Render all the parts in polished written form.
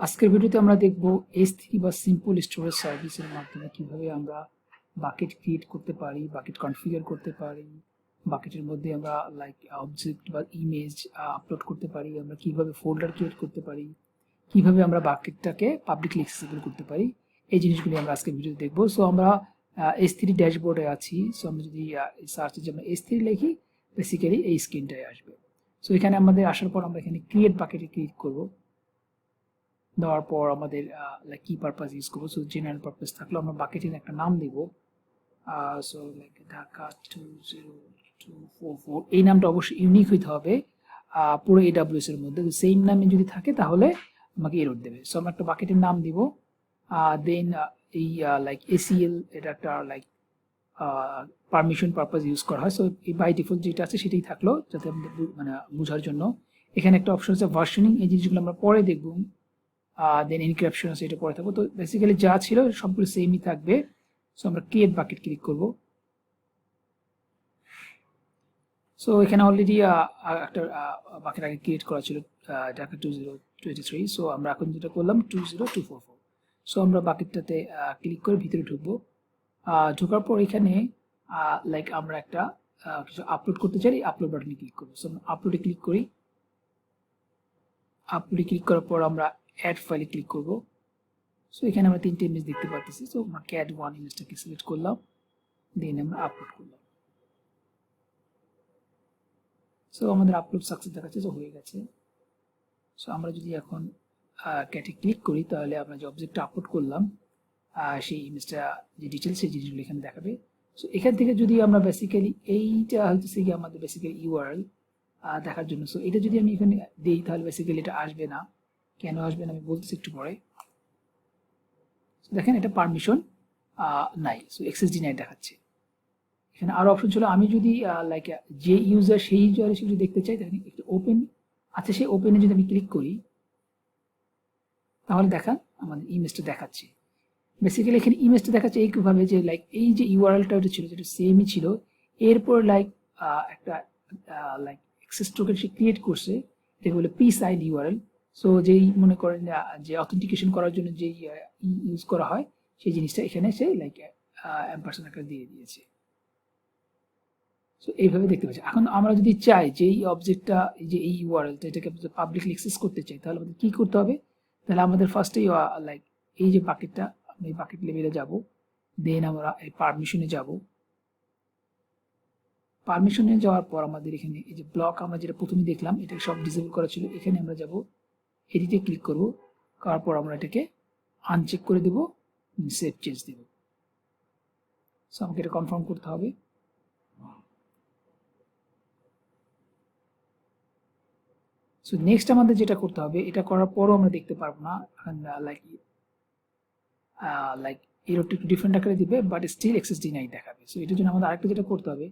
আজকের ভিডিওতে আমরা দেখব S3 বা সিম্পল স্টোরেজ সার্ভিসের মাধ্যমে কিভাবে আমরা বাকেট ক্রিয়েট করতে পারি, বাকেট কনফিগার করতে পারি, বাকেটের মধ্যে আমরা লাইক অবজেক্ট বা ইমেজ আপলোড করতে পারি, আমরা কিভাবে ফোল্ডার ক্রিয়েট করতে পারি, কিভাবে আমরা বাকেটটাকে পাবলিকলি অ্যাক্সেসিবল করতে পারি। এই জিনিসগুলি আমরা আজকের ভিডিওতে দেখব। সো আমরা S3 ড্যাশবোর্ডে আছি। সো আমরা যদি সার্চে যে আমরা S3 লিখি, বেসিক্যালি এই স্ক্রিনটাই আসবে। সো এখানে আমাদের আসার পর আমরা এখানে ক্রিয়েট বাকেটে ক্লিক করব। দেওয়ার পর আমাদের লাইক কি পারপাস ইউজ করবো। সো জেনারেল পারপাস থাকলে আমরা বাকেটের একটা নাম দিব। সো লাইক ঢাকা 20244, এই নামটা অবশ্যই ইউনিক হইতে হবে পুরো AWS এর মধ্যে। সেম নামে যদি থাকে তাহলে আমাকে এরর দেবে। সো আমরা একটা বাকেটের নাম দিব। দেন এই লাইক ACL, এটা একটা লাইক পারমিশন পারপাস ইউজ করা হয়। সো এই বাই ডিফল্ট যেটা আছে সেটাই থাকলো, যাতে আমাদের মানে বোঝার জন্য। এখানে একটা অপশন আছে ভার্সনিং, এই জিনিসগুলো আমরা পরে দেখব। দেন এনক্রিপশন আছে, এটা পরে থাকবো। তো বেসিক্যালি যা ছিল সবগুলো সেমই থাকবে। সো আমরা ক্রিয়েট বাকেট ক্লিক করব। সো এখানে অলরেডি একটা বাকেট আগে ক্রিয়েট করা ছিল, ঢাকা 2023। সো আমরা এখন যেটা করলাম 20244। সো আমরা বাকেটটাতে ক্লিক করে ভিতরে ঢুকবো। ঢোকার পর এখানে লাইক আমরা একটা কিছু আপলোড করতে চাই, আপলোড বাটনে ক্লিক করবো। সো আমরা আপলোডে ক্লিক করি। আপলোডে ক্লিক করার পর আমরা অ্যাড ফাইলে ক্লিক করব। সো এখানে আমরা 3টে ইমেজ দেখতে পাচ্ছি। সো আমরা ক্যাড 1 ইমেজটাকে সিলেক্ট করলাম, দেন আমরা আপলোড করলাম। সো আমাদের আপলোড সাকসেস দেখাচ্ছে, যে হয়ে গেছে। সো আমরা যদি এখন ক্যাটে ক্লিক করি, তাহলে আমরা যে অবজেক্টটা আপলোড করলাম সেই ইমেজটা যে ডিটেলস, সেই জিনিসগুলো এখানে দেখাবে। সো এখান থেকে যদি আমরা বেসিক্যালি এইটা হচ্ছে কি আমাদের বেসিক্যালি ইউআরএল দেখার জন্য। সো এটা যদি আমি এখানে দিই, তাহলে বেসিক্যালি এটা আসবে না। কেন আসবে না আমি বলতেছি একটু পরে। দেখেন এটা পারমিশন নাই, সো এক্সএস ডিনাই দেখাচ্ছে। এখানে আরো অপশন ছিল, আমি যদি লাইক যে ইউজার সেই ইউজার যদি দেখতে চাই, তাহলে একটু ওপেন আছে, সেই ওপেনে যদি আমি ক্লিক করি, তাহলে দেখা আমাদের ইমেজটা দেখাচ্ছে। বেসিক্যালি এখানে ইমেজটা দেখাচ্ছে এইভাবে, যে লাইক এই যে ইউআরএলটা ওটা ছিল, যেটা সেমই ছিল, এরপর লাইক একটা লাইক অ্যাক্সেস টোকেন সে ক্রিয়েট করছে, যেটা বলে পি সাইড ইউআরএল। সো যেই মনে করেন যে অথেন্টিকেশন করার জন্য যেই ইউজ করা হয়, সেই জিনিসটা এখানে সে লাইক অ্যাম্পারসেন্ট আকারে দিয়ে দিয়েছে। সো এইভাবে দেখতে পাচ্ছি। এখন আমরা যদি চাই যে এই অবজেক্টটা, যে এই ইউআরএলটা, এটাকে পাবলিকলি অ্যাক্সেস করতে চাই, তাহলে আমাদের কি করতে হবে? তাহলে আমাদের ফার্স্টেই লাইক এই যে বাকেটটা, আমরা এই বাকেট লেভেলে যাব, দেন আমরা এই পারমিশনে যাব। পারমিশনে যাওয়ার পর আমাদের এখানে এই যে ব্লক আমরা যেটা প্রথমে দেখলাম, এটা সব ডিসেবল করা ছিল। এখানে আমরা যাব, এডিটে ক্লিক করব, করার পর আমরা এটাকে আনচেক করে দেব, সেভ চেঞ্জ দেব। সো আমাকে এটা কনফার্ম করতে হবে। সো নেক্সট আমাদের যেটা করতে হবে, এটা করার পরও আমরা দেখতে পারবো না, লাইক লাইক এররটা একটু ডিফারেন্ট আকারে দিবে, বাট স্টিল অ্যাক্সেস ডিনাই দেখাবে। সো এটার জন্য আমাদের আরেকটা যেটা করতে হবে,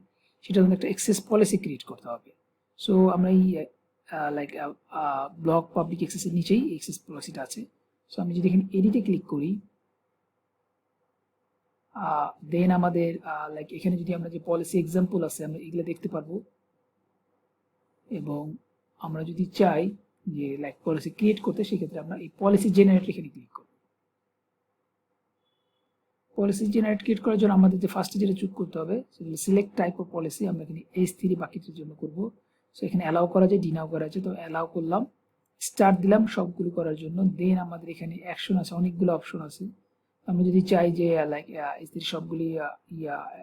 সেটা হলো একটা অ্যাক্সেস পলিসি ক্রিয়েট করতে হবে। সো আমরা এই লাইক ব্লক পাবলিক অ্যাক্সেসের নিচেই অ্যাক্সেস পলিসিটা আছে। সো আমি যদি এখানে এডিটে ক্লিক করি, দেন আমাদের লাইক এখানে যদি আমরা যে পলিসি এক্সাম্পল আছে, আমরা এগুলো দেখতে পারবো। এবং আমরা যদি চাই যে লাইক পলিসি ক্রিয়েট করতে, সেক্ষেত্রে আমরা এই পলিসি জেনারেট এখানে ক্লিক করব। পলিসি জেনারেট ক্রিয়েট করার জন্য আমাদের যে ফার্স্টে যেটা চুজ করতে হবে, সেটা সিলেক্ট টাইপ অফ পলিসি। আমরা এখানে S3 বাকিটের জন্য করব। সো এখানে অ্যালাউ করা যায়, ডিনাও করা যায়। তো অ্যালাউ করলাম, স্টার্ট দিলাম সবগুলো করার জন্য। দেন আমাদের এখানে অ্যাকশন আছে, অনেকগুলো অপশন আছে। আমরা যদি চাই যে লাইক S3 সবগুলি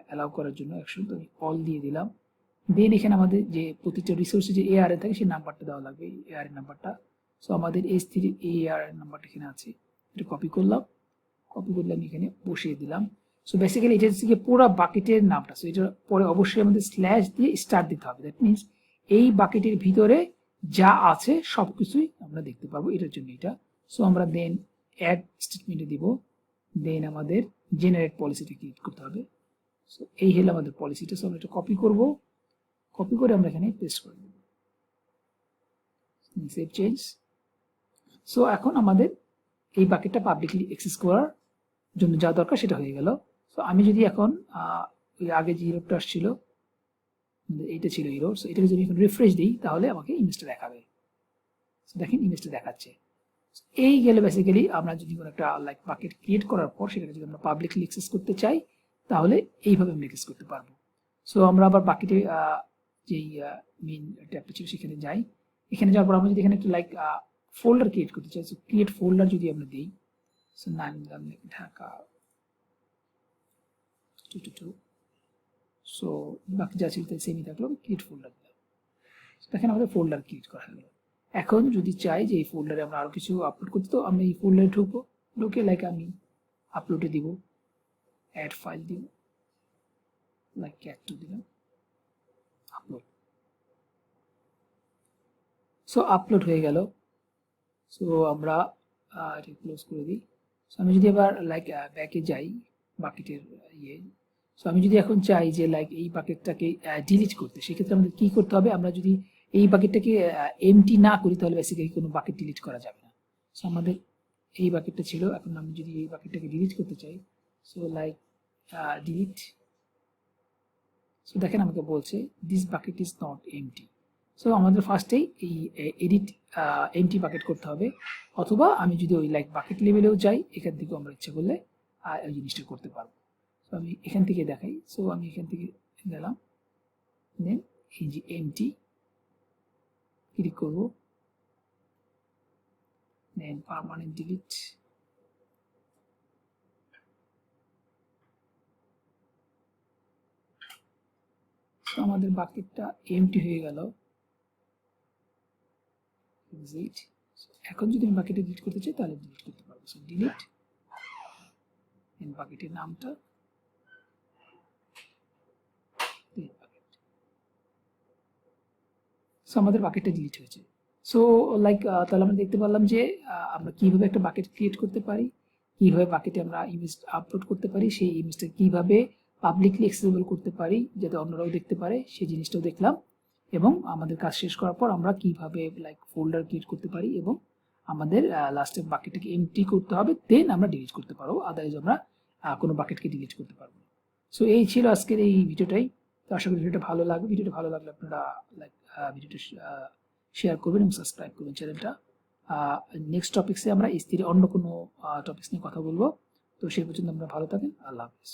অ্যালাউ করার জন্য অ্যাকশন, তো আমি অল দিয়ে দিলাম। দেন এখানে আমাদের যে প্রতিটা রিসোর্সে যে ARN থাকে, সেই নাম্বারটা দেওয়া লাগবে, ARN নাম্বারটা। সো আমাদের S3 ARN নাম্বারটা এখানে আছে, এটা কপি করলাম। কপি করলে আমি এখানে বসিয়ে দিলাম। সো বেসিক্যালি এটা হচ্ছে কি পুরো বাকেটের নামটা। সো এটা পরে অবশ্যই আমাদের স্ল্যাশ দিয়ে স্টার্ট দিতে হবে। দ্যাট মিনস এই বাকেটের ভিতরে যা আছে সবকিছুই আমরা দেখতে পাবো, এটার জন্য এটা। সো আমরা দেন অ্যাড স্টেটমেন্টে দিব, দেন আমাদের জেনারেট পলিসিটা ক্রিয়েট করতে হবে। সো এই হলো আমাদের পলিসিটা। সো আমরা এটা কপি করব, কপি করে আমরা এখানে পেস্ট করে দেব, সেভ চেঞ্জ। সো এখন আমাদের এই বাকেটটা পাবলিকলি অ্যাক্সেস করার জন্য যা দরকার সেটা হয়ে গেল। সো আমি যদি এখন ওই আগে যে ইরোরটা আসছিল, এইটা ছিল ইরোর, সো এটাকে যদি এখন রিফ্রেশ দিই, তাহলে আমাকে ইমেজটা দেখাবে। সো দেখেন ইমেজটা দেখাচ্ছে। এই গেলে বেসিক্যালি আমরা যদি কোনো একটা লাইক বাকেট ক্রিয়েট করার পর সেটাকে যদি আমরা পাবলিকলি অ্যাক্সেস করতে চাই তাহলে এইভাবে আমরা অ্যাক্সেস করতে পারবো। সো আমরা আবার বাকেটে যেই মেইন ট্যাবটা ছিল সেখানে যাই। এখানে যাওয়ার পর আমরা যদি এখানে একটা লাইক ফোল্ডার ক্রিয়েট করতে চাই, সো ক্রিয়েট ফোল্ডার যদি আমরা দিই, সো নাম দিলাম ঢাকা 222, সো বাকি যা ছিল তাই সেমই থাকলো, ক্রিয়েট ফোল্ডার দিলাম। দেখেন আমাদের ফোল্ডার ক্রিয়েট করা হলো। এখন যদি চাই যে এই ফোল্ডারে আমরা আরো কিছু আপলোড করতে, তো আমরা এই ফোল্ডারে ঢুকবো, ঢুকে লাইক আমি আপলোডে দিব, অ্যাড ফাইল দিব, লাইক cat2 দিলাম, আপলোড। সো আপলোড হয়ে গেল। সো আমরা এটা ক্লোজ করে দিই। সো আমি যদি এবার লাইক ব্যাকে যাই বাকেটের সো আমি যদি এখন চাই যে লাইক এই বাকেটটাকে ডিলিট করতে, সেক্ষেত্রে আমাদের কি করতে হবে? আমরা যদি এই বাকেটটাকে এমটি না করি তাহলে বেসিক্যালি কোনো বাকেট ডিলিট করা যাবে না। সো আমাদের এই বাকেটটা ছিল, এখন আমি যদি এই বাকেটটাকে ডিলিট করতে চাই, সো লাইক ডিলিট। সো দেখেন আমাকে বলছে this bucket is not empty. So আমাদের ফার্স্টেই এই এডিট এমটি বাকেট করতে হবে, অথবা আমি যদি ওই লাইক বাকেট লেভেলেও যাই, এখান থেকে আমরা ইচ্ছা করলে ওই জিনিসটা করতে পারবো। সো আমি এখান থেকে দেখাই। সো আমি এখান থেকে গেলাম, দেন এই যে এমটি ক্লিক করবো, দেন পার্মানেন্ট ডিলিট। তো আমাদের বাকেটটা এমটি হয়ে গেল। এখন যদি আমি বাকেটে ডিলিট করতে চাই তাহলে ডিলিট করতে পারবো। সো ডিলিট, বাকেটের নামটা সো আমাদের বাকেটটা ডিলিট হয়েছে। সো লাইক তাহলে আমরা দেখতে পারলাম যে আমরা কিভাবে একটা বাকেট ক্রিয়েট করতে পারি, কিভাবে বাকেটে আমরা ইমেজ আপলোড করতে পারি, সেই ইমেজটা কিভাবে পাবলিকলি অ্যাক্সেসিবল করতে পারি যাতে অন্যরাও দেখতে পারে, সেই জিনিসটাও দেখলাম। এবং আমাদের কাজ শেষ করার পর আমরা কিভাবে লাইক ফোল্ডার ক্রিয়েট করতে পারি এবং আমাদের লাস্টে বাকেটটাকে এমটি করতে হবে, দেন আমরা ডিলিট করতে পারবো, আদারওয়াইজ আমরা কোনো বাকেটকে ডিলিট করতে পারবো। সো এই ছিল আজকের এই ভিডিওটাই। তো আশা করি ভিডিওটা ভালো লাগবে। ভিডিওটা ভালো লাগলে আপনারা লাইক ভিডিওটা শেয়ার করবেন এবং সাবস্ক্রাইব করবেন চ্যানেলটা। নেক্সট টপিক্সে আমরা অন্য কোনো টপিক্স নিয়ে কথা বলবো। তো সেই পর্যন্ত আমরা ভালো থাকেন। আল্লাহ হাফিজ।